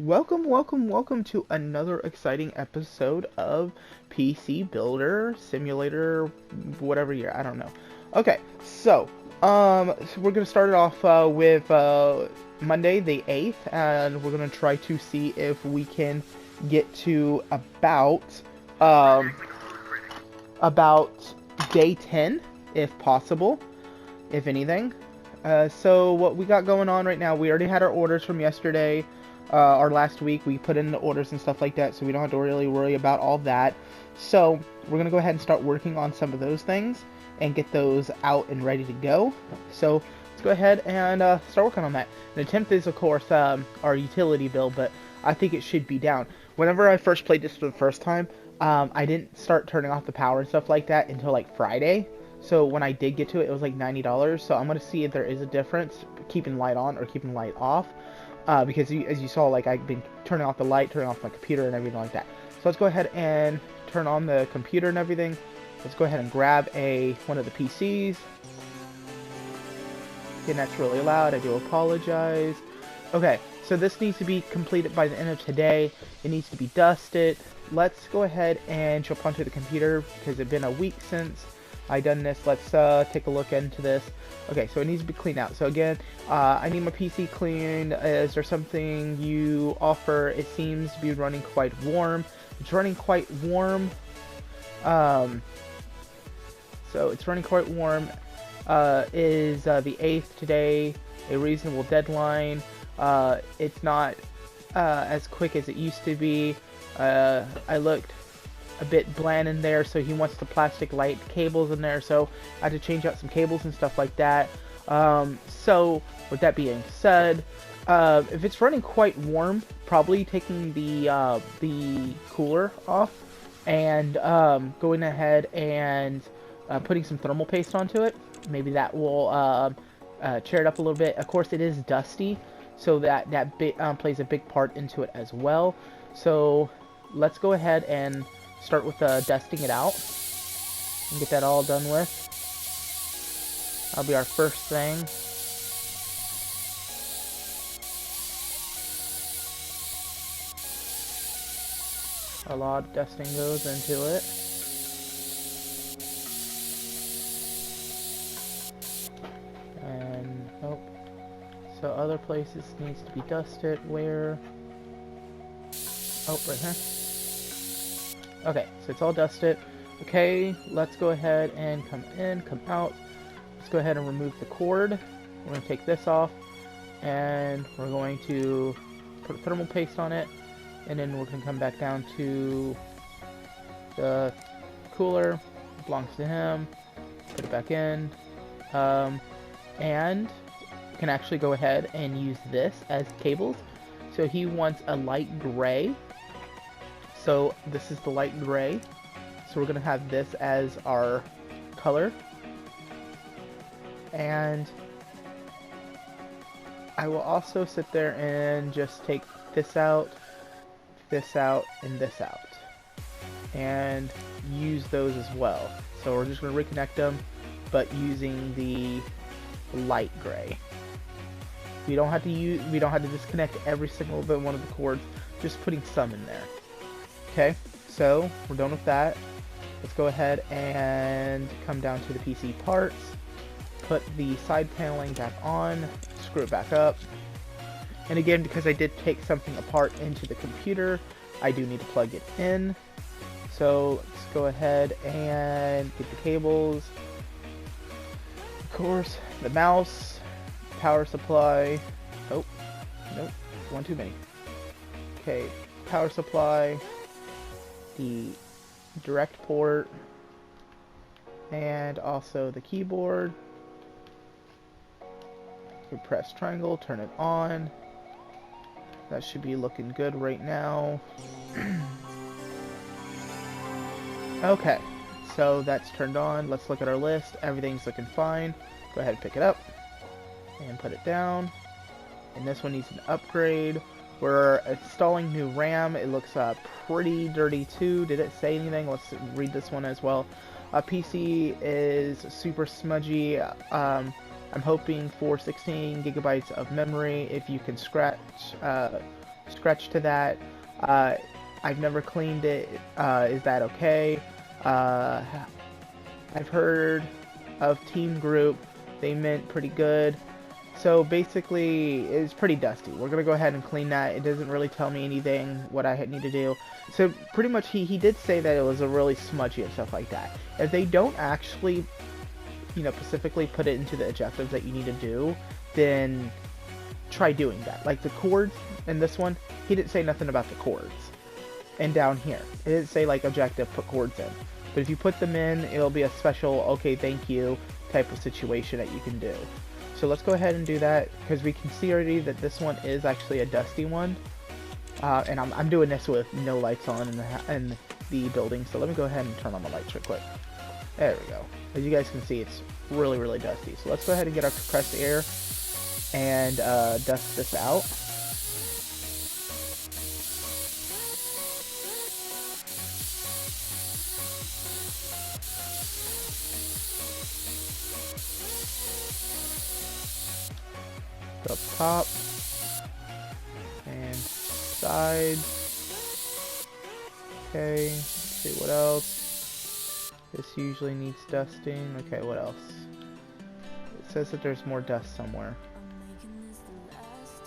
Welcome to another exciting episode of PC Builder Simulator, whatever year, I don't know. Okay, so we're gonna start it off with Monday the 8th, and we're gonna try to see if we can get to um, about day 10, if possible, if anything. So what we got going on right now, we already had our orders from yesterday. Our last week, we put in the orders and stuff like that, so we don't have to really worry about all that. So we're gonna go ahead and start working on some of those things and get those out and ready to go. So let's go ahead and start working on that. The 10th is, of course, our utility bill, but I think it should be down. Whenever I first played this for the first time, I didn't start turning off the power and stuff like that until like Friday. So when I did get to it, it was like $90. So I'm gonna see if there is a difference keeping light on or keeping light off. Because as you saw, like, I've been turning off the light, turning off my computer and everything like that. So let's go ahead and turn on the computer and everything. Let's go ahead and grab one of the PCs. Again, that's really loud. I do apologize. Okay, so this needs to be completed by the end of today. It needs to be dusted. Let's go ahead and jump onto the computer because it's been a week since I done this. Let's take a look into this. Okay, so it needs to be cleaned out. So again, I need my PC cleaned. Is there something you offer? It seems to be running quite warm. It's running quite warm. So it's running quite warm. Is the 8th today a reasonable deadline? It's not as quick as it used to be. I looked a bit bland in there, so he wants the plastic light cables in there, so I had to change out some cables and stuff like that. So with that being said, if it's running quite warm, probably taking the cooler off and going ahead and putting some thermal paste onto it. Maybe that will cheer it up a little bit. Of course, it is dusty, so that plays a big part into it as well. So let's go ahead and start with dusting it out and get that all done with. That'll be our first thing. A lot of dusting goes into it. And nope. So other places needs to be dusted. Where? Oh, right here. Okay, so it's all dusted. Okay, let's go ahead and come in, come out. Let's go ahead and remove the cord. We're going to take this off, and we're going to put thermal paste on it, and then we're going to come back down to the cooler. It belongs to him. Put it back in. And we can actually go ahead and use this as cables. So he wants a light gray. So this is the light gray. So we're going to have this as our color. And I will also sit there and just take this out, and this out. And use those as well. So we're just going to reconnect them, but using the light gray. We don't have to disconnect every single one of the cords, just putting some in there. Okay, so we're done with that. Let's go ahead and come down to the PC parts, put the side paneling back on, screw it back up. And again, because I did take something apart into the computer, I do need to plug it in. So let's go ahead and get the cables. Of course, the mouse, power supply. Oh, nope, one too many. Okay, power supply, the direct port, and also the keyboard. You press triangle, turn it on. That should be looking good right now. Okay, so that's turned on. Let's look at our list. Everything's looking fine. Go ahead and pick it up and put it down. And this one needs an upgrade. We're installing new RAM. It looks pretty dirty too. Did it say anything? Let's read this one as well. PC is super smudgy. I'm hoping for 16 gigabytes of memory. If you can scratch scratch to that. I've never cleaned it. Is that okay? Uh, I've heard of Team Group. They meant pretty good. So basically, it's pretty dusty. We're going to go ahead and clean that. It doesn't really tell me anything what I need to do. So pretty much he did say that it was a really smudgy and stuff like that. If they don't actually, specifically put it into the objectives that you need to do, then try doing that. Like the chords in this one, he didn't say nothing about the chords. And down here, it didn't say like objective, put chords in. But if you put them in, it'll be a special, okay, thank you type of situation that you can do. So let's go ahead and do that, because we can see already that this one is actually a dusty one. And I'm doing this with no lights on in the building, so let me go ahead and turn on the lights real quick. There we go. As you guys can see, it's really, really dusty. So let's go ahead and get our compressed air and dust this out. Up top and sides. Okay, let's see what else. This usually needs dusting. Okay, what else? It says that there's more dust somewhere.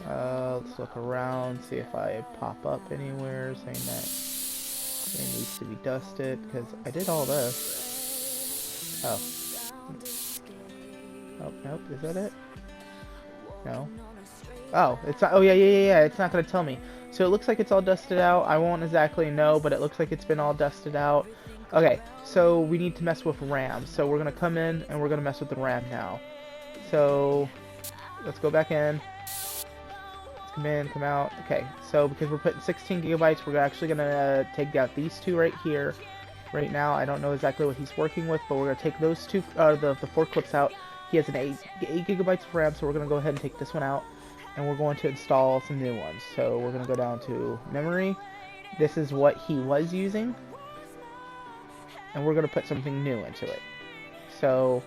Let's look around, see if I pop up anywhere saying that it needs to be dusted, because I did all this. Oh. Oh, nope, is that it? No. Oh, it's not. Oh, yeah. It's not going to tell me. So it looks like it's all dusted out. I won't exactly know, but it looks like it's been all dusted out. Okay, so we need to mess with RAM. So we're going to come in and we're going to mess with the RAM now. So let's go back in. Let's come in, come out. Okay, so because we're putting 16 gigabytes, we're actually going to take out these two right here. Right now, I don't know exactly what he's working with, but we're going to take those two, the 4 clips out. He has an 8 gigabytes of RAM, so we're going to go ahead and take this one out, and we're going to install some new ones. So we're going to go down to memory. This is what he was using, and we're going to put something new into it. So,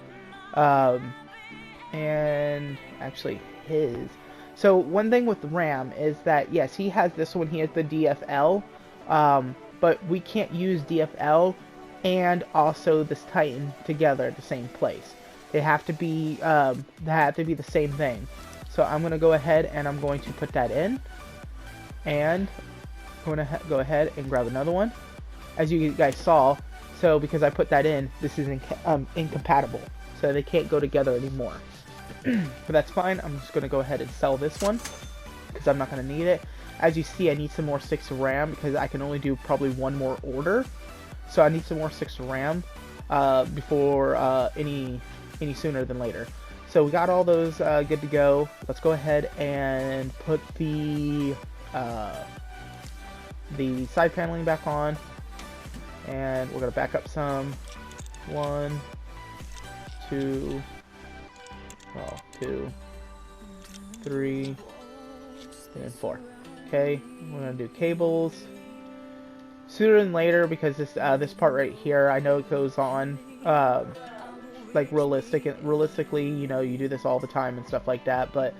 and actually his. So one thing with RAM is that, yes, he has this one, he has the DFL, but we can't use DFL and also this Titan together at the same place. They have to be the same thing. So I'm going to go ahead and I'm going to put that in. And I'm going to go ahead and grab another one. As you guys saw, so because I put that in, this is incompatible. So they can't go together anymore. But that's fine. I'm just going to go ahead and sell this one, because I'm not going to need it. As you see, I need some more sticks of RAM, because I can only do probably one more order. So I need some more sticks of RAM before any sooner than later. So we got all those good to go. Let's go ahead and put the side paneling back on, and we're gonna back up some. 1, 2, 2, 3, and 4. Okay, we're gonna do cables sooner than later, because this part right here, I know it goes on like realistically, you do this all the time and stuff like that, but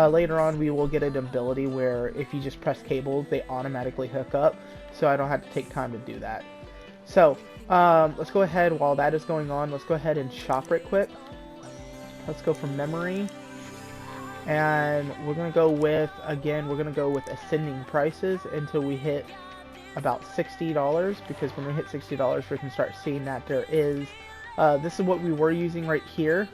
later on we will get an ability where if you just press cables, they automatically hook up, so I don't have to take time to do that. So let's go ahead, while that is going on, let's go ahead and shop right quick. Let's go from memory, and we're gonna go with, again, we're gonna go with ascending prices until we hit about $60, because when we hit $60 we can start seeing that there is this is what we were using right here,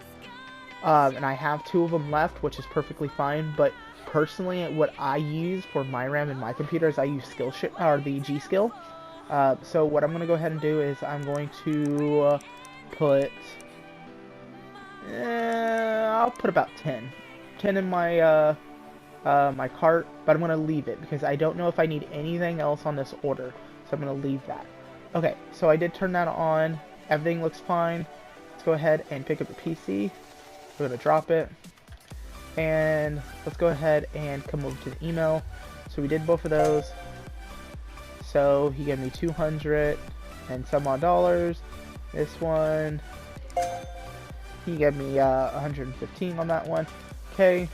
and I have 2 of them left, which is perfectly fine. But personally, what I use for my RAM and my computer is I use the G skill. So what I'm going to go ahead and do is I'm going to put, I'll put about 10 in my my cart, but I'm going to leave it because I don't know if I need anything else on this order, so I'm going to leave that. Okay, so I did turn that on. Everything looks fine. Let's go ahead and pick up the PC. We're going to drop it. And let's go ahead and come over to the email. So we did both of those. So he gave me 200 and some odd dollars. This one, he gave me 115 on that one. Okay.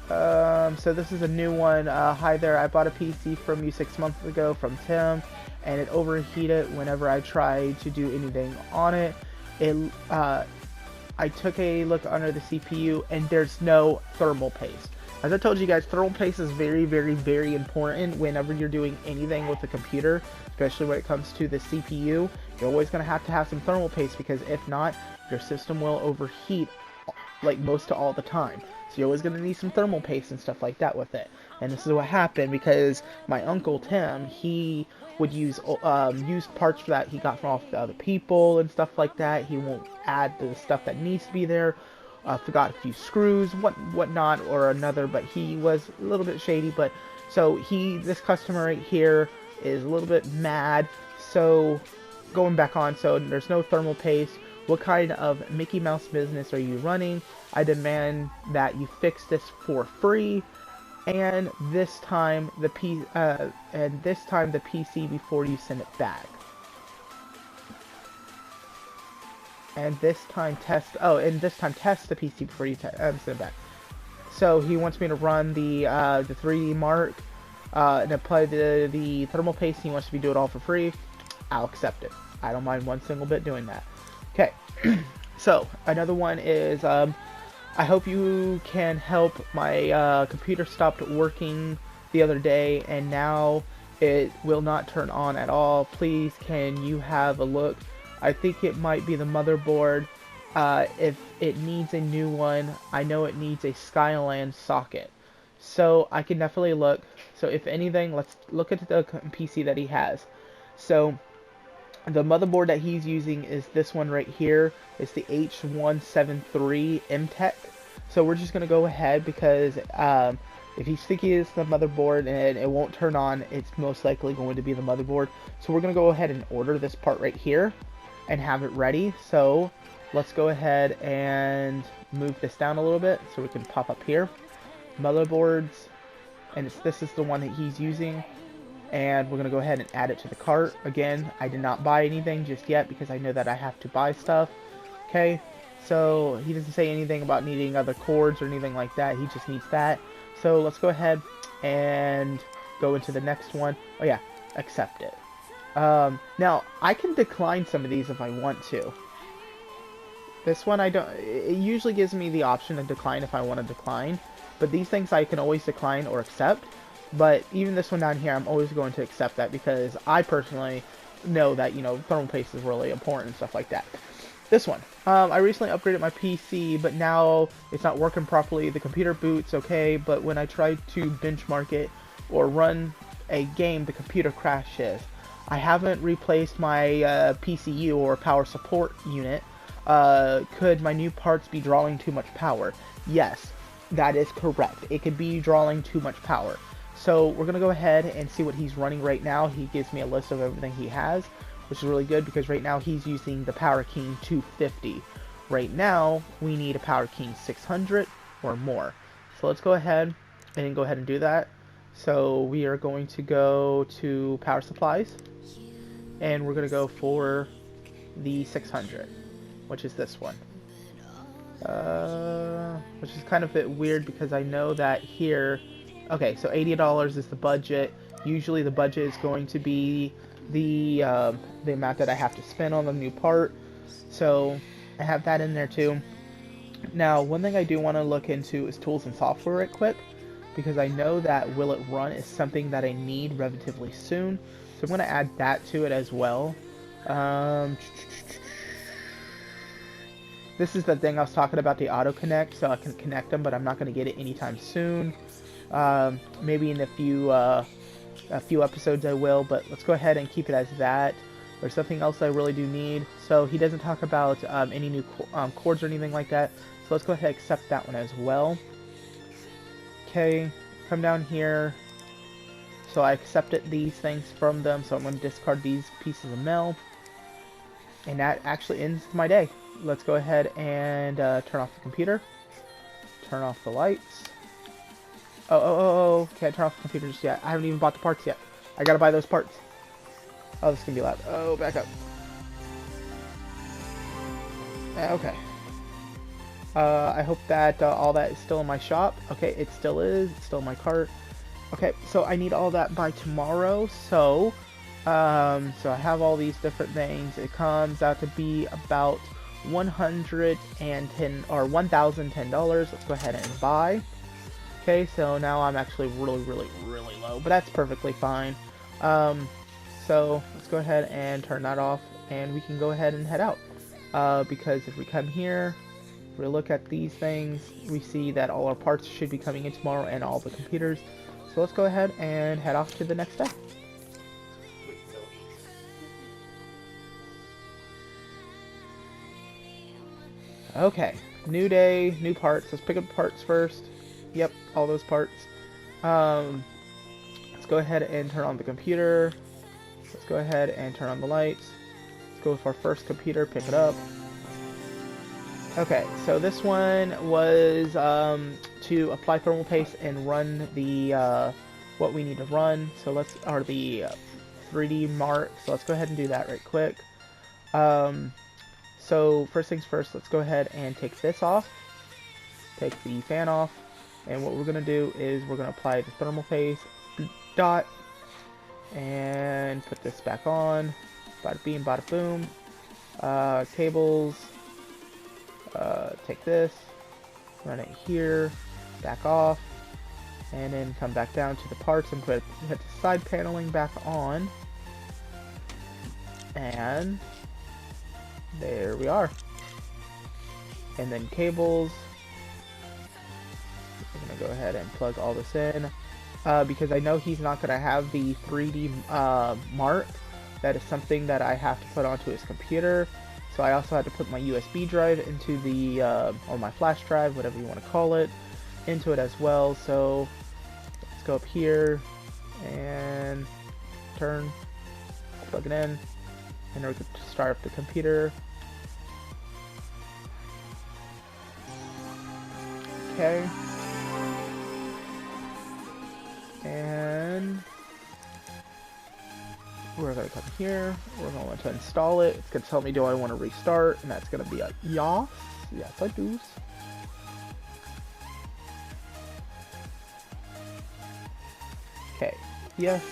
So this is a new one. Hi there, I bought a PC from you 6 months ago from Tim, and it overheated whenever I tried to do anything on it. I took a look under the CPU, and there's no thermal paste. As I told you guys, thermal paste is very, very, very important whenever you're doing anything with a computer, especially when it comes to the CPU. You're always going to have some thermal paste, because if not, your system will overheat like most all the time. So you're always going to need some thermal paste and stuff like that with it. And this is what happened, because my uncle Tim, he would use parts for that he got from off the other people and stuff like that. He won't add the stuff that needs to be there. Forgot a few screws, whatnot, or another, but he was a little bit shady. But so this customer right here is a little bit mad. So going back on, so there's no thermal paste. What kind of Mickey Mouse business are you running? I demand that you fix this for free, and this time the PC before you send it back. And this time test the PC before you send it back. So he wants me to run the 3D Mark and apply the thermal paste. He wants me to do it all for free. I'll accept it. I don't mind one single bit doing that. Okay. So another one is I hope you can help. My computer stopped working the other day, and now it will not turn on at all. Please, can you have a look? I think it might be the motherboard. If it needs a new one, I know it needs a Skyland socket. So I can definitely look. So if anything, let's look at the PC that he has. So the motherboard that he's using is this one right here. It's the H173 MTech. So we're just going to go ahead, because if he's thinking it's the motherboard and it won't turn on, it's most likely going to be the motherboard. So we're going to go ahead and order this part right here and have it ready. So let's go ahead and move this down a little bit so we can pop up here. Motherboards, and this is the one that he's using. And we're going to go ahead and add it to the cart. Again, I did not buy anything just yet, because I know that I have to buy stuff. Okay, so he doesn't say anything about needing other cords or anything like that. He just needs that. So let's go ahead and go into the next one. Oh yeah, accept it. Now, I can decline some of these if I want to. This one, I don't. It usually gives me the option to decline if I want to decline. But these things I can always decline or accept. But even this one down here, I'm always going to accept that, because I personally know that, you know, thermal paste is really important and stuff like that. This one, I recently upgraded my PC, but now it's not working properly. The computer boots okay, but when I try to benchmark it or run a game, the computer crashes. I haven't replaced my PCU or power support unit. Could my new parts be drawing too much power? Yes, that is correct. It could be drawing too much power. So we're going to go ahead and see what he's running right now. He gives me a list of everything he has, which is really good, because right now he's using the Power King 250. Right now, we need a Power King 600 or more. So let's go ahead and do that. So we are going to go to Power Supplies, and we're going to go for the 600, which is this one. Which is kind of a bit weird, because I know that here... Okay, so $80 is the budget. Usually the budget is going to be the amount that I have to spend on the new part. So I have that in there too. Now, one thing I do want to look into is tools and software right quick, because I know that Will It Run is something that I need relatively soon. So I'm going to add that to it as well. This is the thing I was talking about, the auto connect, so I can connect them, but I'm not going to get it anytime soon. Maybe in a few episodes I will, but let's go ahead and keep it as that. There's something else I really do need. So he doesn't talk about any new cords or anything like that. So let's go ahead and accept that one as well. Okay, come down here. So I accepted these things from them, so I'm going to discard these pieces of mail. And that actually ends my day. Let's go ahead and turn off the computer. Turn off the lights. Oh, can't turn off the computer just yet. I haven't even bought the parts yet. I gotta buy those parts. Oh, this is gonna be loud. Oh, back up. Okay. I hope that all that is still in my shop. Okay, it still is. It's still in my cart. Okay, so I need all that by tomorrow. So I have all these different things. It comes out to be about $110 or $1,010. Let's go ahead and buy. Okay, so now I'm actually really low, but that's perfectly fine. So let's go ahead and turn that off, and we can go ahead and head out. Because if we come here, if we look at these things, we see that all our parts should be coming in tomorrow and all the computers. So let's go ahead and head off to the next step. Okay, new day, new parts. Let's pick up the parts first. Yep, all those parts. Let's go ahead and turn on the computer. Let's go ahead and turn on the lights. Let's go with our first computer, pick it up. Okay, so this one was to apply thermal paste and run the what we need to run. So let's, or the 3D mark. So let's go ahead and do that right quick. So first things first, let's go ahead and take this off. Take the fan off. And what we're going to do is we're going to apply the thermal paste dot and put this back on. Bada beam, bada boom. Cables. Take this, run it here, back off, and then come back down to the parts and put the side paneling back on. And there we are. And then cables. I'm going to go ahead and plug all this in because I know he's not going to have the 3D mark. That is something that I have to put onto his computer. So I also had to put my USB drive into the, or my flash drive, whatever you want to call it, into it as well. So let's go up here and turn, plug it in, and we're going to start up the computer. Okay. And we're going to come here, we're going to install it. It's going to tell me, do I want to restart? And that's going to be a yes. Yes, I do. Okay, yes.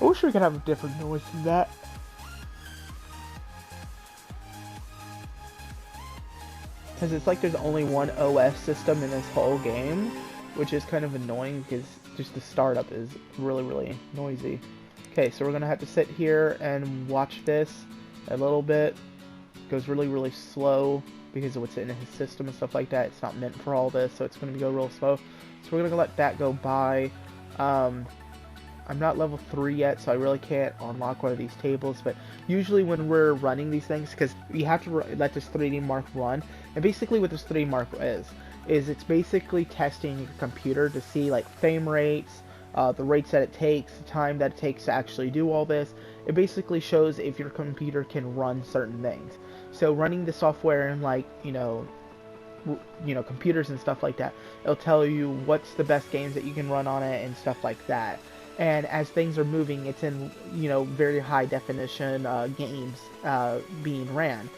I wish we could have a different noise than that. Because it's like there's only one OS system in this whole game, which is kind of annoying because just the startup is really noisy. Okay, so we're gonna have to sit here and watch this a little bit. It goes really slow because of what's in his system and stuff like that. It's not meant for all this, so it's gonna go real slow. So we're gonna let that go by. I'm not level 3 yet, so I really can't unlock one of these tables, but usually when we're running these things, because you have to let this 3D mark run, and basically what this 3D mark is it's basically testing your computer to see like frame rates, the rates that it takes, the time that it takes to actually do all this. It basically shows if your computer can run certain things. So running the software in like, you know, computers and stuff like that, it'll tell you what's the best games that you can run on it and stuff like that. And as things are moving, it's in, you know, very high definition games being ran.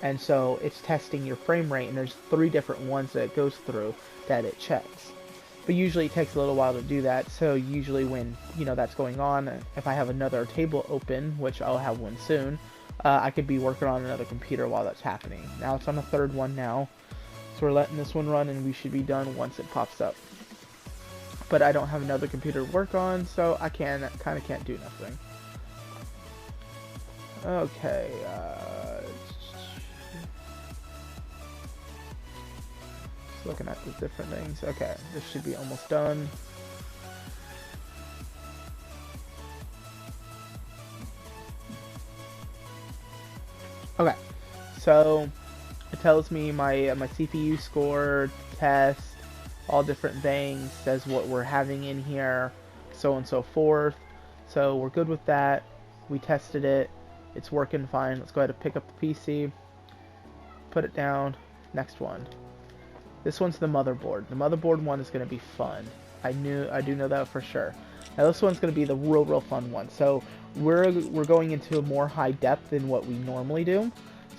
And so it's testing your frame rate, and there's 3 different ones that it goes through that it checks. But usually it takes a little while to do that, so usually when, you know, that's going on, if I have another table open, which I'll have one soon, I could be working on another computer while that's happening. Now it's on the 3rd one now, so we're letting this one run, and we should be done once it pops up. But I don't have another computer to work on, so I kind of can't do nothing. Okay, just looking at the different things. Okay, this should be almost done. Okay, so it tells me my CPU score, test, all different things, says what we're having in here, so on and so forth. So we're good with that. We tested it. It's working fine. Let's go ahead and pick up the PC. Put it down. Next one. This one's the motherboard. The motherboard one is going to be fun. I do know that for sure. Now this one's going to be the real fun one. So we're going into a more high depth than what we normally do.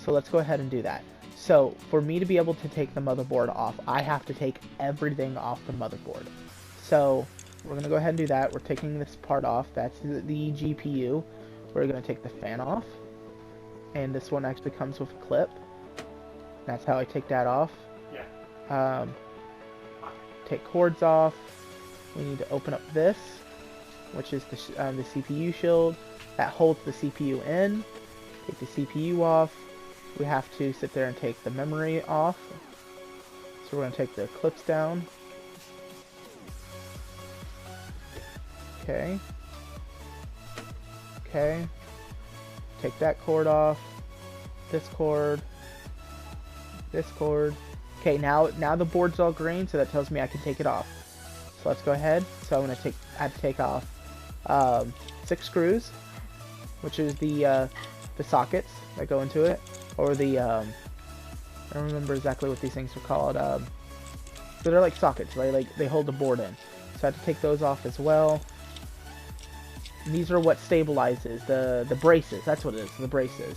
So let's go ahead and do that. So for me to be able to take the motherboard off, I have to take everything off the motherboard. So we're going to go ahead and do that. We're taking this part off. That's the GPU. We're going to take the fan off. And this one actually comes with a clip. That's how I take that off. Yeah. Take cords off. We need to open up this, which is the CPU shield. That holds the CPU in. Take the CPU off. We have to sit there and take the memory off. So we're going to take the clips down. Okay. Okay. Take that cord off. This cord. This cord. Okay, now the board's all green, so that tells me I can take it off. So let's go ahead. So I have to take off 6 screws, which is the sockets that go into it, or the I don't remember exactly what these things are called. So they're like sockets, right? Like they hold the board in. So I have to take those off as well. And these are what stabilizes the braces. That's what it is, the braces.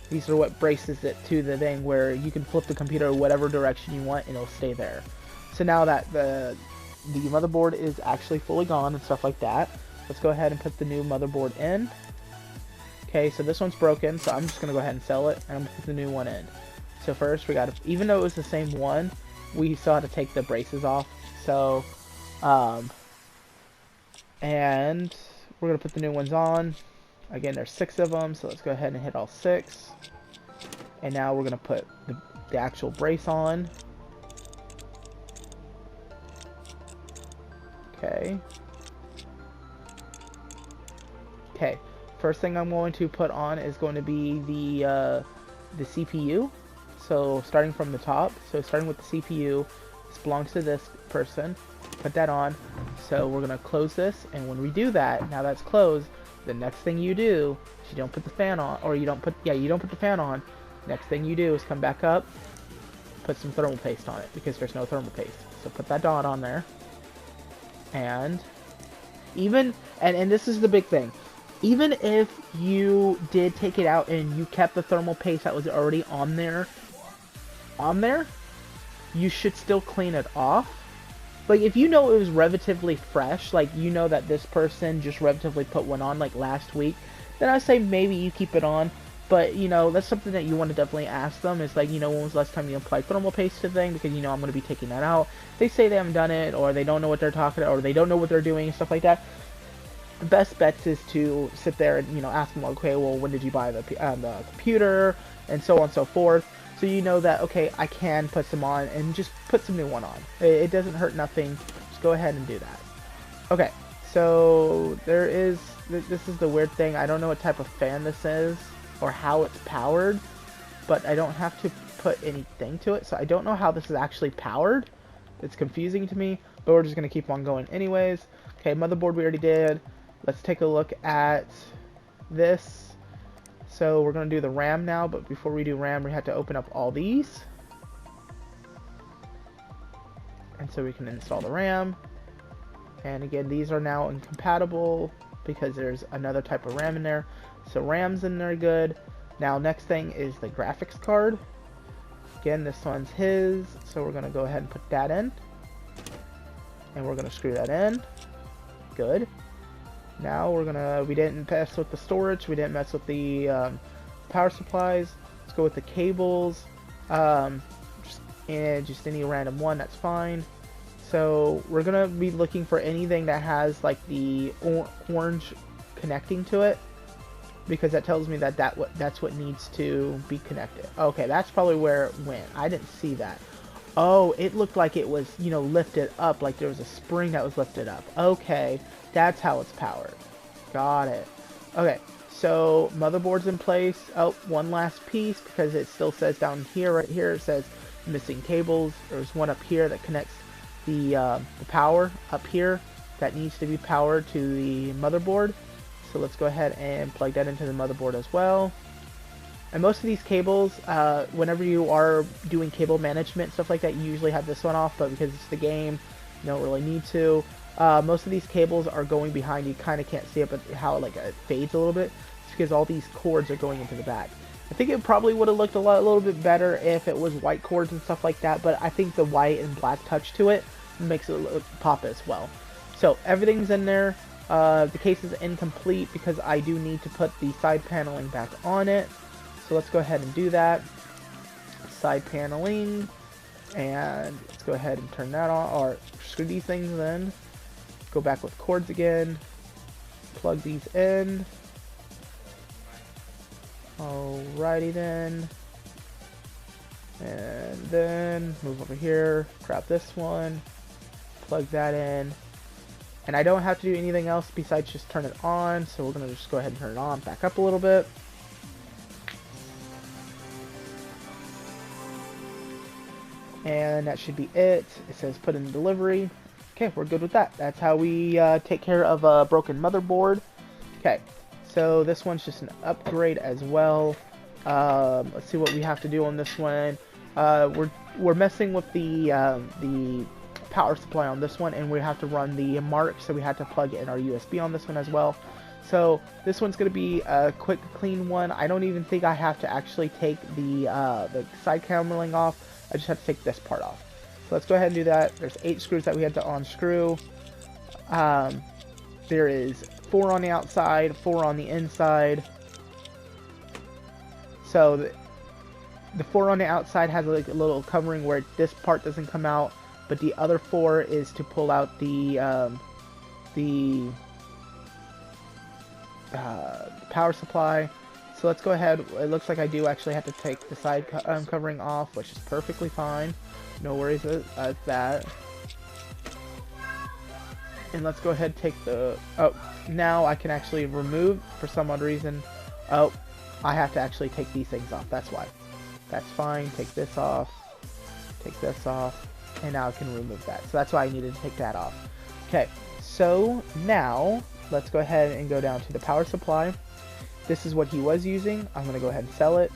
These are what braces it to the thing where you can flip the computer whatever direction you want and it'll stay there. So now that the motherboard is actually fully gone and stuff like that, let's go ahead and put the new motherboard in. Okay, so this one's broken, so I'm just going to go ahead and sell it, and I'm going to put the new one in. So first, we got to, even though it was the same one, we still had to take the braces off. So, and we're going to put the new ones on. Again, there's 6 of them, so let's go ahead and hit all 6. And now we're going to put the actual brace on. Okay. Okay. First thing I'm going to put on is going to be the CPU. So starting from the top, so starting with the CPU, this belongs to this person. Put that on. So we're gonna close this, and when we do that, now that's closed. The next thing you do is you don't put the fan on, or you don't put the fan on. Next thing you do is come back up, put some thermal paste on it because there's no thermal paste. So put that dot on there, and even and this is the big thing. Even if you did take it out and you kept the thermal paste that was already on there, you should still clean it off. Like, if you know it was relatively fresh, like, you know that this person just relatively put one on, like, last week, then I say maybe you keep it on. But, you know, that's something that you want to definitely ask them. It's like, you know, when was the last time you applied thermal paste to the thing? Because, you know, I'm going to be taking that out. They say they haven't done it, or they don't know what they're talking about, or they don't know what they're doing, and stuff like that. The best bets is to sit there and, you know, ask them, okay, well, when did you buy the computer, and so on and so forth. So you know that, okay, I can put some on, and just put some new one on. It doesn't hurt nothing. Just go ahead and do that. Okay, so this is the weird thing. I don't know what type of fan this is, or how it's powered, but I don't have to put anything to it, so I don't know how this is actually powered. It's confusing to me, but we're just going to keep on going anyways. Okay, motherboard we already did. Let's take a look at this. So we're going to do the RAM now, but before we do RAM, we have to open up all these. And so we can install the RAM. And again, these are now incompatible because there's another type of RAM in there. So RAM's in there good. Now next thing is the graphics card. Again, this one's his, so we're going to go ahead and put that in. And we're going to screw that in. Good. Now we didn't mess with the storage, we didn't mess with the power supplies. Let's go with the cables. Just any random one, that's fine. So we're gonna be looking for anything that has like the orange connecting to it, because that tells me that that's what needs to be connected. Okay, that's probably where it went. I didn't see that. Oh, it looked like it was, you know, lifted up, like there was a spring that was lifted up. Okay, that's how it's powered. Got it. Okay, so motherboard's in place. Oh, one last piece, because it still says down here, right here, it says missing cables. There's one up here that connects the power up here that needs to be powered to the motherboard. So let's go ahead and plug that into the motherboard as well. And most of these cables, whenever you are doing cable management, stuff like that, you usually have this one off, but because it's the game, you don't really need to. Most of these cables are going behind. You kind of can't see it, but how like it fades a little bit. It's because all these cords are going into the back. I think it probably would have looked a little bit better if it was white cords and stuff like that, but I think the white and black touch to it makes it look pop as well. So everything's in there. The case is incomplete because I do need to put the side paneling back on it. So let's go ahead and do that. Side paneling, and let's go ahead and turn that on, or screw these things in. Go back with cords again. Plug these in. Alrighty then. And then move over here, grab this one, plug that in. And I don't have to do anything else besides just turn it on, so we're going to just go ahead and turn it on, back up a little bit. And that should be it. It says put in delivery. Okay, we're good with that. That's how we take care of a broken motherboard. Okay, so this one's just an upgrade as well. Let's see what we have to do on this one. We're messing with the power supply on this one, and we have to run the mark, so we have to plug in our USB on this one as well. So this one's going to be a quick, clean one. I don't even think I have to actually take the side cameling off. I just have to take this part off. So let's go ahead and do that. There's 8 screws that we had to unscrew. There is 4 on the outside, 4 on the inside. So the 4 on the outside has like a little covering where this part doesn't come out, but the other 4 is to pull out the power supply. So let's go ahead. It looks like I do actually have to take the side covering off, which is perfectly fine. No worries at that. And let's go ahead and take the... Oh, now I can actually remove, for some odd reason. Oh, I have to actually take these things off. That's why. That's fine. Take this off. Take this off. And now I can remove that. So that's why I needed to take that off. Okay, so now let's go ahead and go down to the power supply. This is what he was using. I'm going to go ahead and sell it.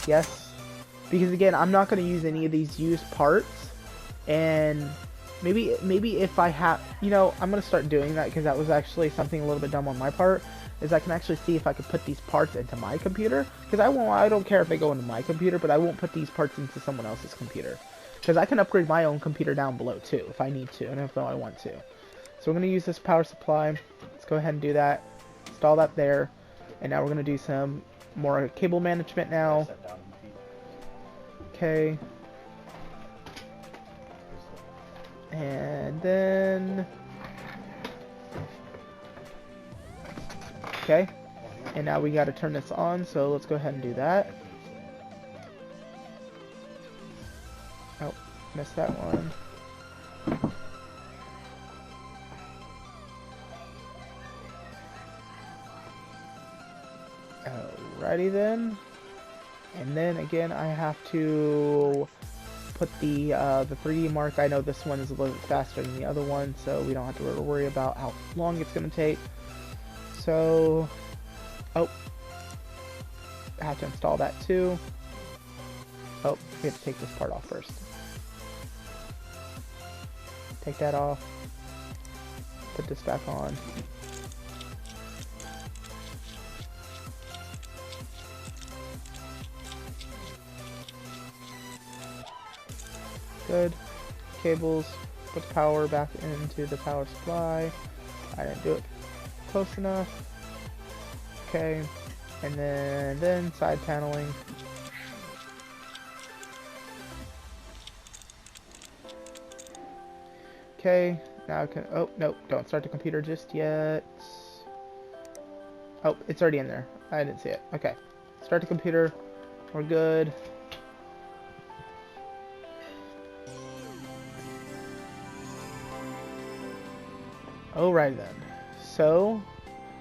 Yes. Because again, I'm not going to use any of these used parts. And maybe if I have, you know, I'm going to start doing that because that was actually something a little bit dumb on my part. Is I can actually see if I could put these parts into my computer. Because I don't care if they go into my computer, but I won't put these parts into someone else's computer. Because I can upgrade my own computer down below too, if I need to, and if I want to. So we're going to use this power supply. Let's go ahead and do that. Install that there. And now we're going to do some more cable management now. Okay. And then... Okay. And now we got to turn this on, so let's go ahead and do that. Oh, missed that one. Alrighty then. And then again, I have to put the 3D mark. I know this one is a little bit faster than the other one, so we don't have to really worry about how long it's going to take. So, oh, I have to install that too. Oh, we have to take this part off first. Take that off. Put this back on. Good. Cables. Put the power back into the power supply. I didn't do it close enough. Okay. And then side paneling. Okay. Now I can... Oh, no. Don't start the computer just yet. Oh, it's already in there. I didn't see it. Okay. Start the computer. We're good. Alright then. So,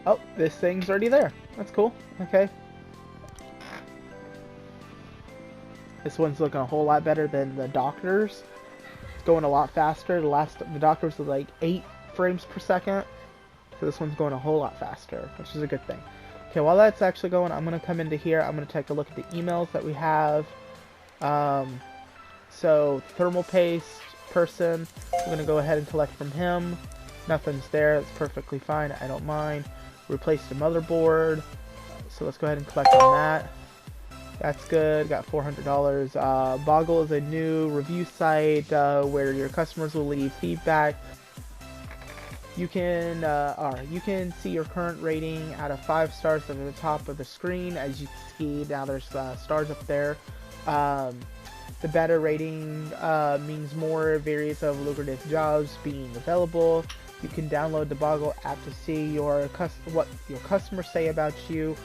oh, this thing's already there. That's cool. Okay. This one's looking a whole lot better than the Doctor's. It's going a lot faster. The Doctor's was like 8 frames per second. So this one's going a whole lot faster, which is a good thing. Okay, while that's actually going, I'm going to come into here. I'm going to take a look at the emails that we have. So, thermal paste person. I'm going to go ahead and collect from him. Nothing's there. That's perfectly fine. I don't mind. Replace the motherboard. So let's go ahead and collect on that. That's good. Got $400. Boggle is a new review site where your customers will leave feedback. You can see your current rating out of 5 stars at the top of the screen. As you can see, now there's stars up there. The better rating means more various of lucrative jobs being available. You can download the Boggle app to see what your customers say about you.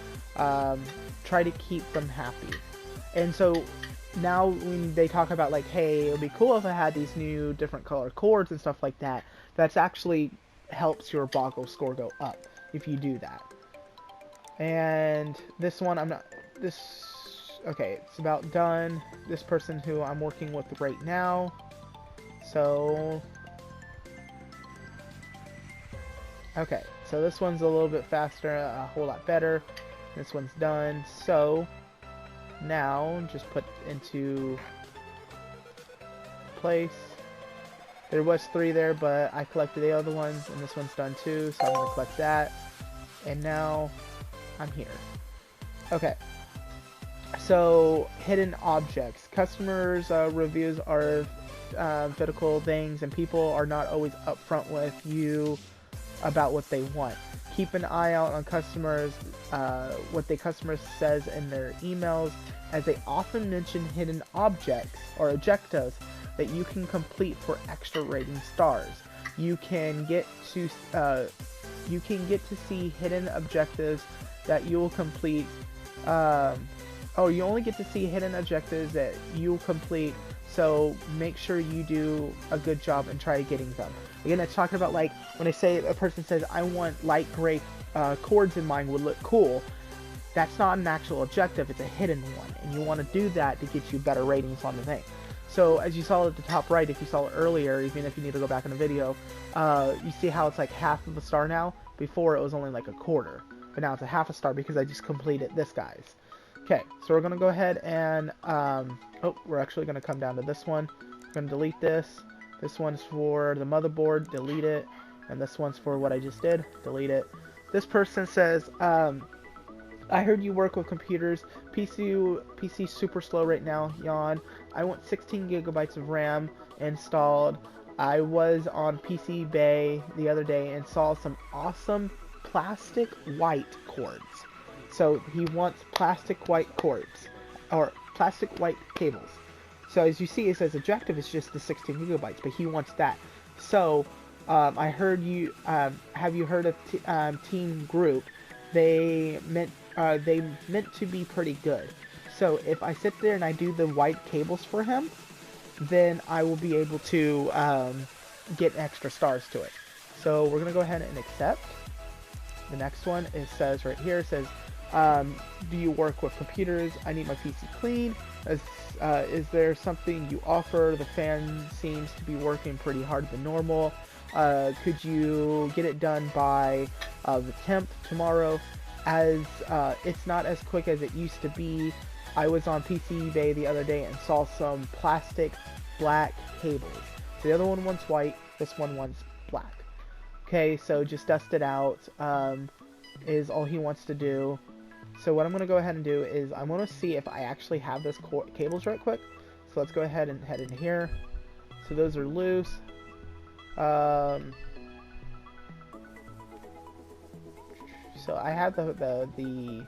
Try to keep them happy. And so now when they talk about like, hey, it would be cool if I had these new different color chords and stuff like that, that's actually helps your Boggle score go up if you do that. And this one, okay, it's about done. This person who I'm working with right now. So, okay, so this one's a little bit faster, a whole lot better. This one's done. So, now just put into place. There was 3 there, but I collected the other ones, and this one's done too, so I'm going to collect that. And now, I'm here. Okay. So, hidden objects. Customers' reviews are critical things, and people are not always upfront with you about what they want. Keep an eye out on customers, what the customer says in their emails, as they often mention hidden objects or objectives that you can complete for extra rating stars. You can get to see hidden objectives that you will complete. You only get to see hidden objectives that you'll complete. So make sure you do a good job and try getting them. Again, it's talking about like when I say a person says I want light gray chords in mine would look cool. That's not an actual objective, it's a hidden one, and you want to do that to get you better ratings on the thing. So as you saw at the top right, if you saw it earlier, even if you need to go back in the video, you see how it's like half of a star now? Before it was only like a quarter, but now it's a half a star because I just completed this guy's. Okay, so we're going to go ahead and, we're actually going to come down to this one. We're going to delete this. This one's for the motherboard, delete it. And this one's for what I just did, delete it. This person says, I heard you work with computers. PC super slow right now, yawn. I want 16 gigabytes of RAM installed. I was on PC Bay the other day and saw some awesome plastic white cords. So he wants plastic white cords, or plastic white cables. So as you see, it says objective is just the 16 gigabytes, but he wants that. So I heard you, have you heard of Team Group? They meant to be pretty good. So if I sit there and I do the white cables for him, then I will be able to get extra stars to it. So we're going to go ahead and accept. The next one, it says right here, it says, do you work with computers? I need my PC clean. Is there something you offer? The fan seems to be working pretty harder than normal. Could you get it done by the 10th tomorrow? As it's not as quick as it used to be. I was on PC Bay the other day and saw some plastic black cables. So the other one wants white, this one wants black. Okay, so just dust it out is all he wants to do. So what I'm going to go ahead and do is I'm going to see if I actually have this cables right quick. So let's go ahead and head in here. So those are loose. So I have the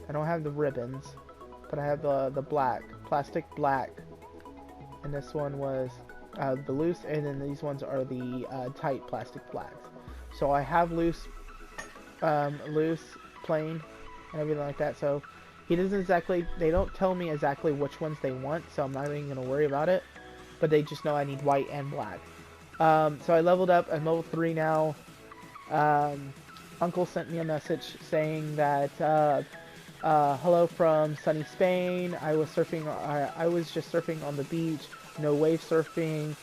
I don't have the ribbons, but I have the black, plastic black, and this one was the loose, and then these ones are the tight plastic blacks. So I have loose, plain, and everything like that. So he doesn't exactly, they don't tell me exactly which ones they want, so I'm not even gonna worry about it. But they just know I need white and black. So I leveled up. I'm level 3 now. Uncle sent me a message saying that hello from sunny Spain. I was just surfing on the beach. No wave surfing,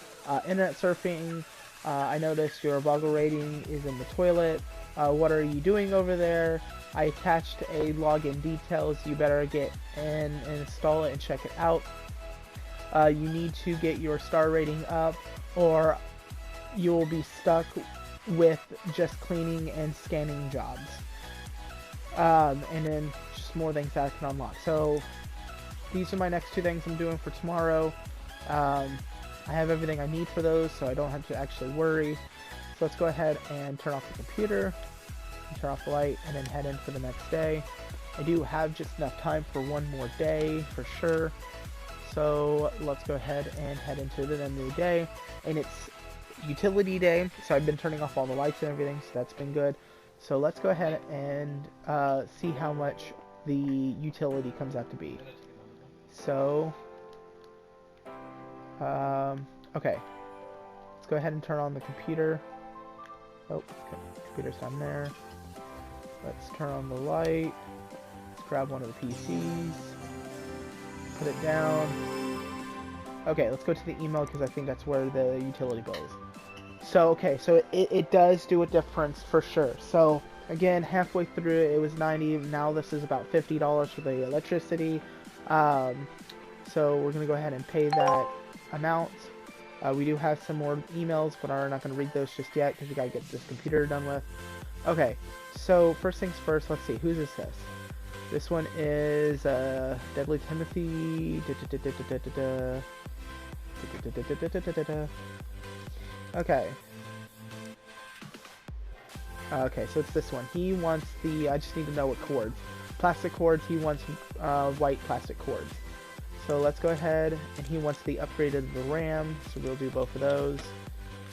internet surfing. I noticed your Boggle rating is in the toilet. What are you doing over there? I attached a login details. You better get in and install it and check it out. You need to get your star rating up, or you will be stuck with just cleaning and scanning jobs. And then just more things that I can unlock. So these are my next two things I'm doing for tomorrow. I have everything I need for those, so I don't have to actually worry. So let's go ahead and turn off the computer, turn off the light, and then head in for the next day. I do have just enough time for one more day for sure. So let's go ahead and head into the new day. And it's utility day, so I've been turning off all the lights and everything, so that's been good. So let's go ahead and see how much the utility comes out to be. So, okay. Let's go ahead and turn on the computer. Oh, okay. Computer's down there. Let's turn on the light. Let's grab one of the PCs. Put it down. Okay, let's go to the email because I think that's where the utility bill is. So, okay, so it does do a difference for sure. So, again, halfway through it was $90. Now this is about $50 for the electricity. So we're going to go ahead and pay that amount. We do have some more emails, but I'm not going to read those just yet because we got to get this computer done with. Okay, so first things first, let's see, whose is this? This one is Deadly Timothy. Okay. Okay, so it's this one. He wants the, I just need to know what cords. Plastic cords, he wants white plastic cords. So let's go ahead, and he wants the upgraded the RAM, so we'll do both of those.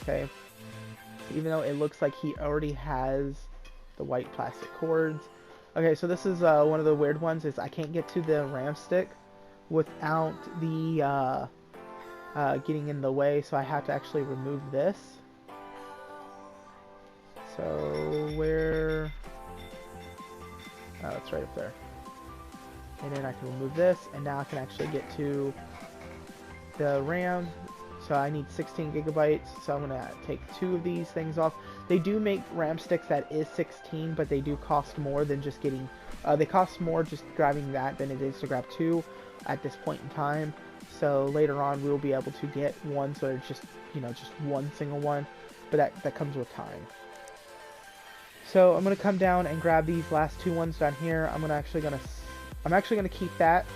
Okay. Even though it looks like he already has the white plastic cords. Okay, so this is one of the weird ones, is I can't get to the RAM stick without the getting in the way, so I have to actually remove this. So where? Oh, it's right up there. And then I can remove this, and now I can actually get to the RAM. So I need 16 gigabytes, so I'm gonna take two of these things off. They do make RAM sticks that is 16, but they do cost more than just getting, they cost more just grabbing that than it is to grab two at this point in time. So later on we'll be able to get one, so it's just, you know, just one single one, but that comes with time. So I'm gonna come down and grab these last two ones down here. I'm actually gonna keep that,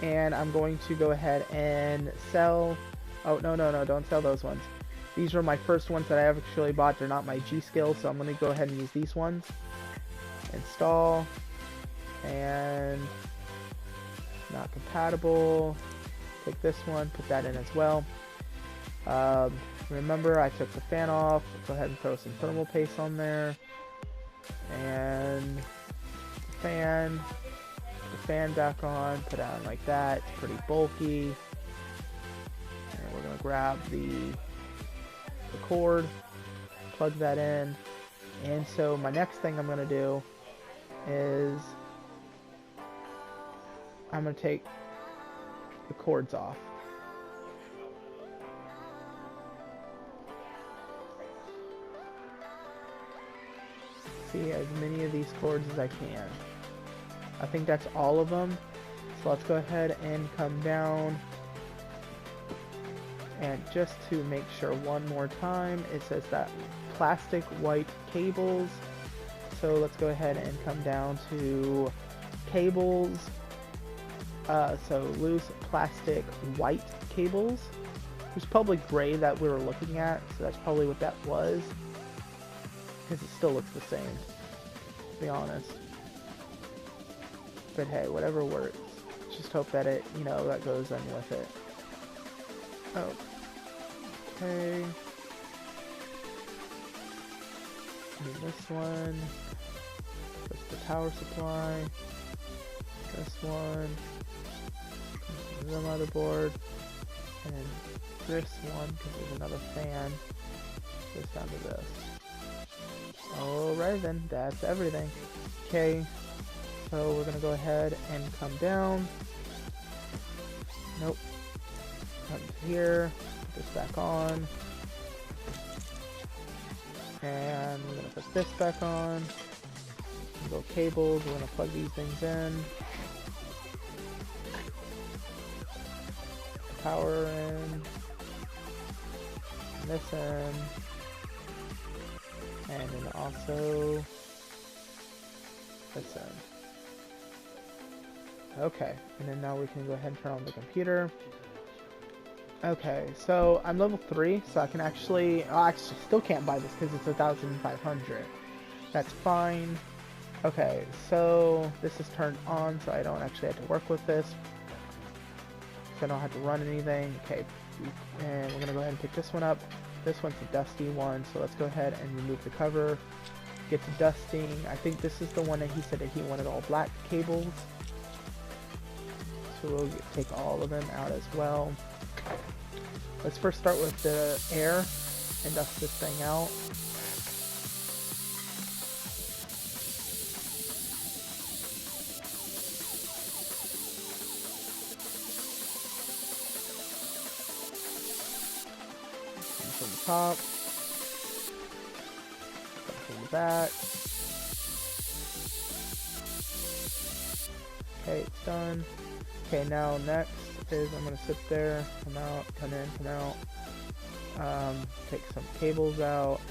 and I'm going to go ahead and sell. Oh no, don't sell those ones. These were my first ones that I actually bought. They're not my G skills, so I'm gonna go ahead and use these ones. Install, and not compatible. Take this one, put that in as well. Remember, I took the fan off. Go ahead and throw some thermal paste on there, and put the fan back on. Put it on like that. It's pretty bulky. And we're gonna grab the cord, plug that in, and so my next thing I'm gonna do is I'm gonna take the cords off. See as many of these cords as I can. I think that's all of them. So let's go ahead and come down, and just to make sure one more time, it says that plastic white cables. So let's go ahead and come down to cables. So loose plastic white cables. There's probably gray that we were looking at, so that's probably what that was, because it still looks the same, to be honest. But hey, whatever works. Just hope that it, you know, that goes in with it. Oh. Okay. And this one. That's the power supply. This one. This is the motherboard. And this one, because there's another fan, goes down to this. Alright then, that's everything. Okay. So we're gonna go ahead and come down. Nope. Come to here. Put this back on. And we're gonna put this back on. Go cables. We're gonna plug these things in. Power in. And this in. And then also this in. Okay, and then now we can go ahead and turn on the computer. Okay, so I'm level 3, so I can actually, I actually still can't buy this because it's 1,500. That's fine. Okay, so this is turned on, so I don't actually have to work with this. So I don't have to run anything. Okay, and we're gonna go ahead and pick this one up. This one's a dusty one, so let's go ahead and remove the cover. Get to dusting. I think this is the one that he said that he wanted all black cables. So we'll take all of them out as well. Let's first start with the air and dust this thing out. And from the top, from the back. Okay, it's done. Okay, now next is I'm gonna sit there, come out, come in, come out. Take some cables out.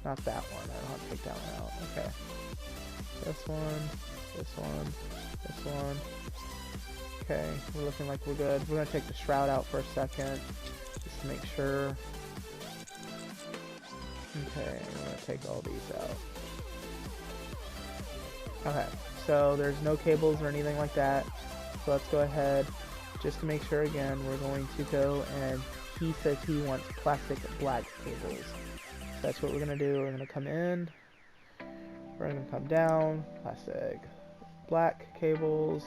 Not that one. I don't have to take that one out. Okay. This one, this one, this one. Okay, we're looking like we're good. We're gonna take the shroud out for a second, just to make sure. Okay, we're gonna take all these out. Okay, so there's no cables or anything like that. So let's go ahead, just to make sure again, we're going to go and he says he wants plastic black cables. So that's what we're gonna do. We're gonna come in, we're gonna come down, plastic black cables.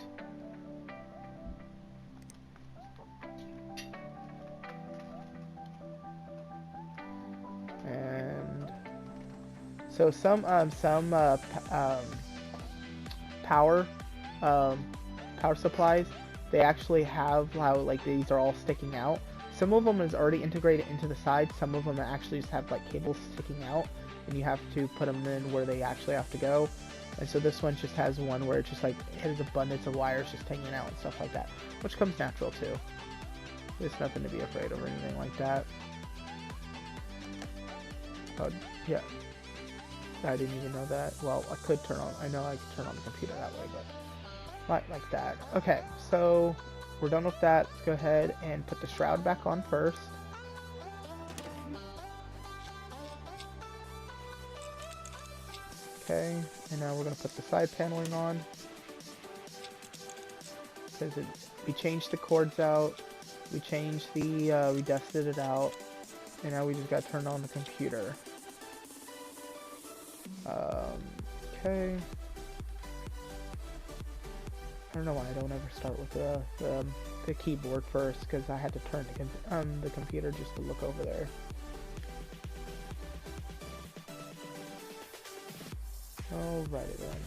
And so some power supplies, they actually have how like these are all sticking out. Some of them is already integrated into the side. Some of them actually just have like cables sticking out, and you have to put them in where they actually have to go. And so this one just has one where it's just like it has abundance of wires just hanging out and stuff like that, which comes natural too. There's nothing to be afraid of or anything like that. Oh yeah, I didn't even know that. Well, I could turn on. I know I could turn on the computer that way, but not like that. Okay, so we're done with that. Let's go ahead and put the shroud back on first. Okay, and now we're gonna put the side paneling on. Because we changed the cords out, we changed the, we dusted it out, and now we just gotta turn on the computer. Okay. I don't know why I don't ever start with the keyboard first, because I had to turn the computer just to look over there. Alrighty then.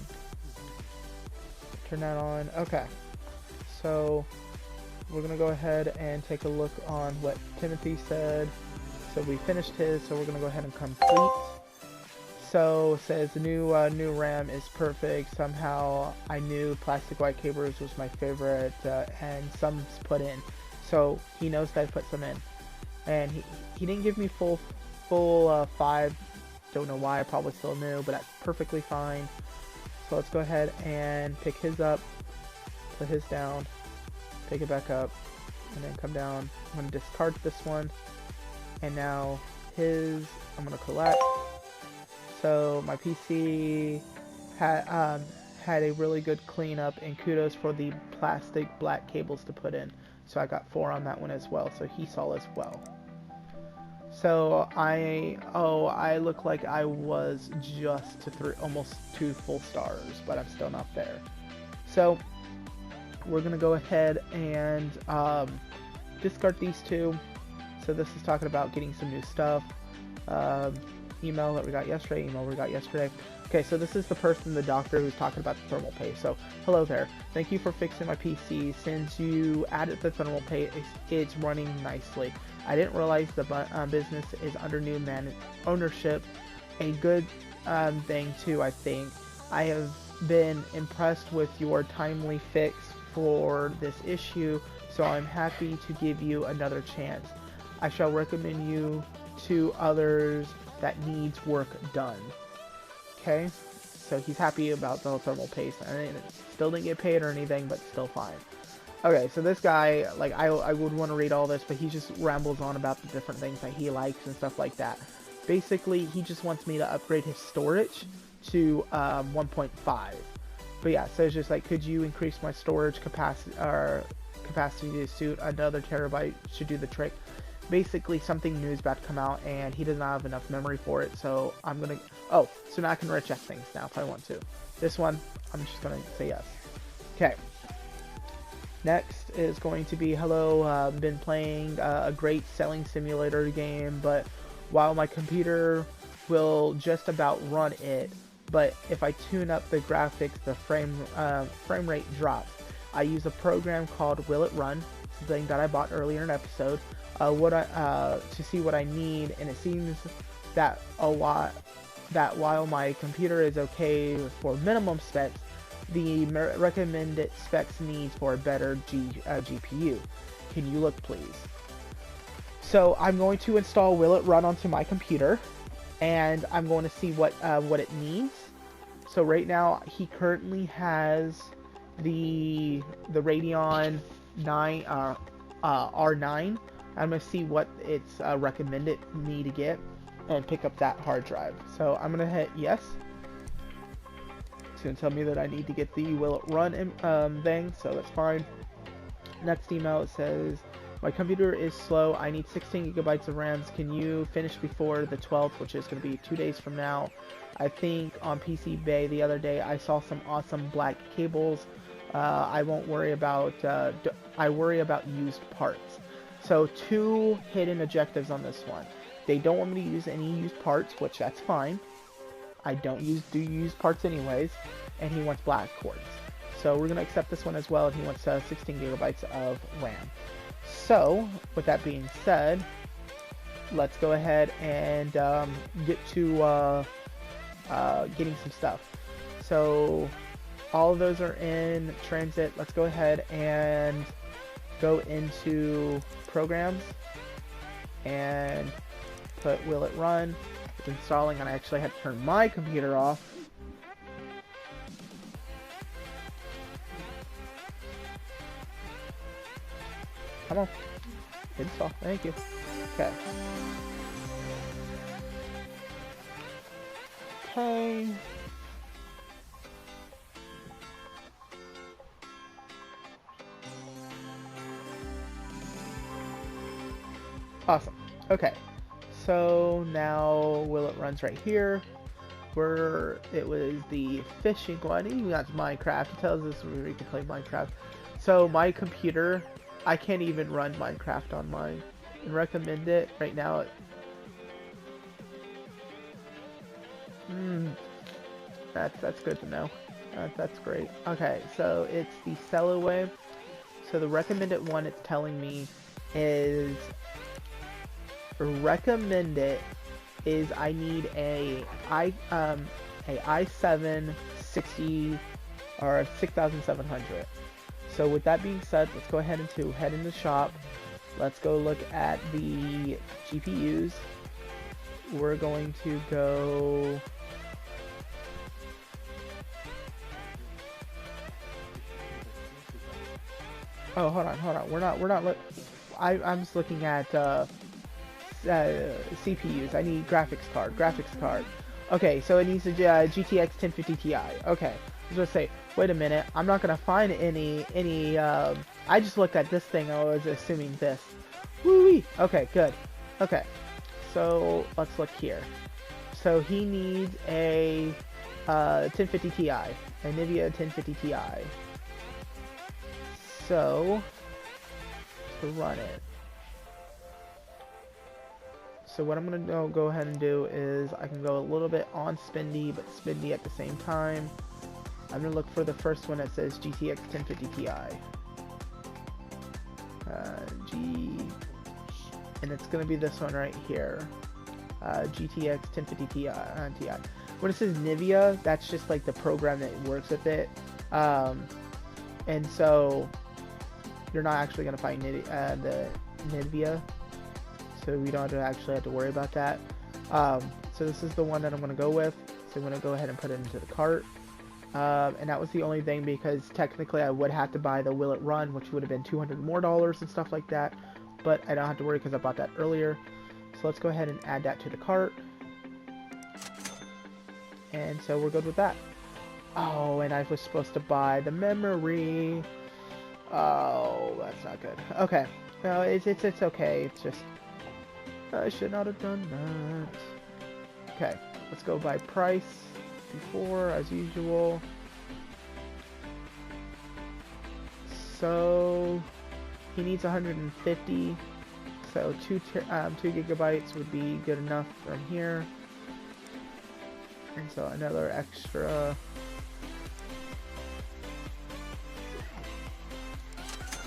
Turn that on. Okay. So we're gonna go ahead and take a look on what Timothy said. So we finished his, so we're gonna go ahead and complete. So it says the new RAM is perfect. Somehow I knew plastic white cables was my favorite, and some's put in. So he knows that I put some in, and he didn't give me full 5. Don't know why. I probably still knew, but that's perfectly fine. So let's go ahead and pick his up, put his down, pick it back up, and then come down. I'm gonna discard this one, and now his I'm gonna collect. So my PC had a really good cleanup, and kudos for the plastic black cables to put in. So I got 4 on that one as well. So he saw as well. So I look like I was just to almost 2 full stars, but I'm still not there. So we're gonna go ahead and discard these 2. So this is talking about getting some new stuff. Email that we got yesterday, Okay, so this is the person, the doctor, who's talking about the thermal paste. So, hello there. Thank you for fixing my PC. Since you added the thermal paste, it's running nicely. I didn't realize the business is under new ownership. A good thing, too, I think. I have been impressed with your timely fix for this issue, so I'm happy to give you another chance. I shall recommend you to others that needs work done. Okay, So he's happy about the thermal paste. I mean, still didn't get paid or anything, but still fine. Okay, so this guy, like, I would want to read all this, but he just rambles on about the different things that he likes and stuff like that. Basically, he just wants me to upgrade his storage to 1.5. But yeah, so it's just like, could you increase my storage capacity to suit another terabyte should do the trick. Basically, something new is about to come out, and he doesn't have enough memory for it, so I'm gonna... Oh, so now I can reject things now if I want to. This one, I'm just gonna say yes. Okay. Next is going to be, hello, been playing a great selling simulator game, but while my computer will just about run it, but if I tune up the graphics, the frame rate drops. I use a program called Will It Run, something that I bought earlier in an episode, to see what I need, and it seems that while my computer is okay for minimum specs, the recommended specs needs for a better GPU. Can you look, please? So I'm going to install Will It Run onto my computer, and I'm going to see what it needs. So right now he currently has the Radeon 9 R9. I'm going to see what it's recommended me to get and pick up that hard drive. So I'm going to hit yes. It's going to tell me that I need to get the Will It Run thing, so that's fine. Next email, it says, my computer is slow. I need 16 gigabytes of RAM. Can you finish before the 12th, which is going to be 2 days from now? I think on PC Bay the other day I saw some awesome black cables. I worry about used parts. So 2 hidden objectives on this one. They don't want me to use any used parts, which that's fine. I don't do used parts anyways, and he wants black cords. So we're going to accept this one as well, and he wants 16 gigabytes of RAM. So, with that being said, let's go ahead and get to getting some stuff. So, all of those are in transit. Let's go ahead and go into programs and put Will It Run. It's installing, and I actually had to turn my computer off. Come on. Install. Thank you. Okay. Okay. Awesome. Okay. So now Will It Run's right here. Where it was the fishing one. Even that's Minecraft. It tells us we can play Minecraft. So my computer, I can't even run Minecraft on mine. And recommend it right now. That's good to know. That's great. Okay, so it's the Cellaway. So the recommended one it's telling me is I need a i7 60 or 6700. So with that being said, let's go ahead and head into shop. Let's go look at the GPUs. We're going to go. Oh, hold on. We're not. I'm just looking at CPUs. I need graphics card. Okay, so it needs a GTX 1050 Ti. Okay, I was gonna say, wait a minute. I'm not gonna find any. I just looked at this thing. I was assuming this. Woo-wee. Okay, good. Okay, so let's look here. So he needs a 1050 Ti, a NVIDIA 1050 Ti. So to run it. So what I'm going to go ahead and do is I can go a little bit on spendy, but spendy at the same time. I'm going to look for the first one that says GTX 1050 Ti. And it's going to be this one right here. GTX 1050 Ti. When it says NVIDIA, that's just like the program that works with it. And so you're not actually going to find the NVIDIA. So we don't actually have to worry about that. So this is the one that I'm going to go with. I'm going to go ahead and put it into the cart. And that was the only thing, because technically I would have to buy the Will It Run, which would have been $200 more and stuff like that. But I don't have to worry because I bought that earlier. So let's go ahead and add that to the cart. And so we're good with that. Oh, and I was supposed to buy the memory. Oh, that's not good. Okay. No, it's okay. It's just I should not have done that. Okay, let's go by price before, as usual. So he needs 150. So 2 gigabytes would be good enough from here. And so another extra.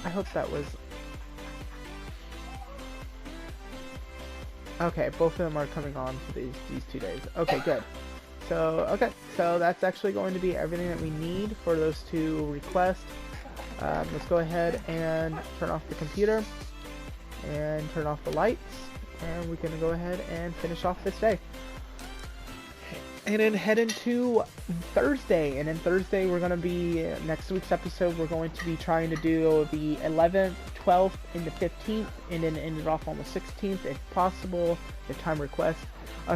I hope that was. Okay, both of them are coming on to these 2 days. Okay, good. So that's actually going to be everything that we need for those 2 requests. Let's go ahead and turn off the computer and turn off the lights, and we're gonna go ahead and finish off this day. And then head into Thursday, and then Thursday we're going to be, next week's episode, we're going to be trying to do the 11th, 12th, and the 15th, and then end it off on the 16th if possible, if time requests.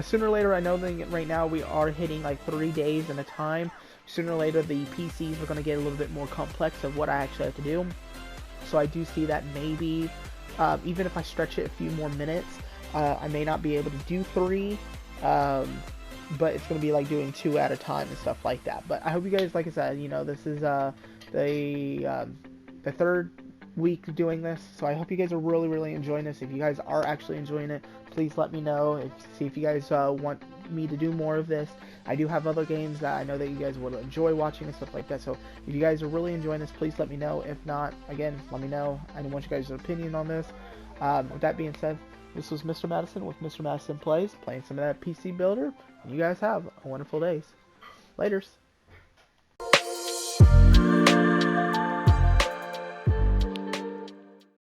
Sooner or later, I know that right now we are hitting like 3 days at a time. Sooner or later, the PCs are going to get a little bit more complex of what I actually have to do. So I do see that maybe, even if I stretch it a few more minutes, I may not be able to do 3. But it's going to be like doing 2 at a time and stuff like that. But I hope you guys, like I said, you know, this is the 3rd week doing this, so I hope you guys are really enjoying this. If you guys are actually enjoying it, please let me know. See if you guys want me to do more of this. I do have other games that I know that you guys will enjoy watching and stuff like that, so if you guys are really enjoying this, please let me know. If not, again, let me know. I want you guys' opinion on this. With that being said, this was Mr. Madison with Mr. Madison Plays, playing some of that PC Builder. You guys have a wonderful day. Laters.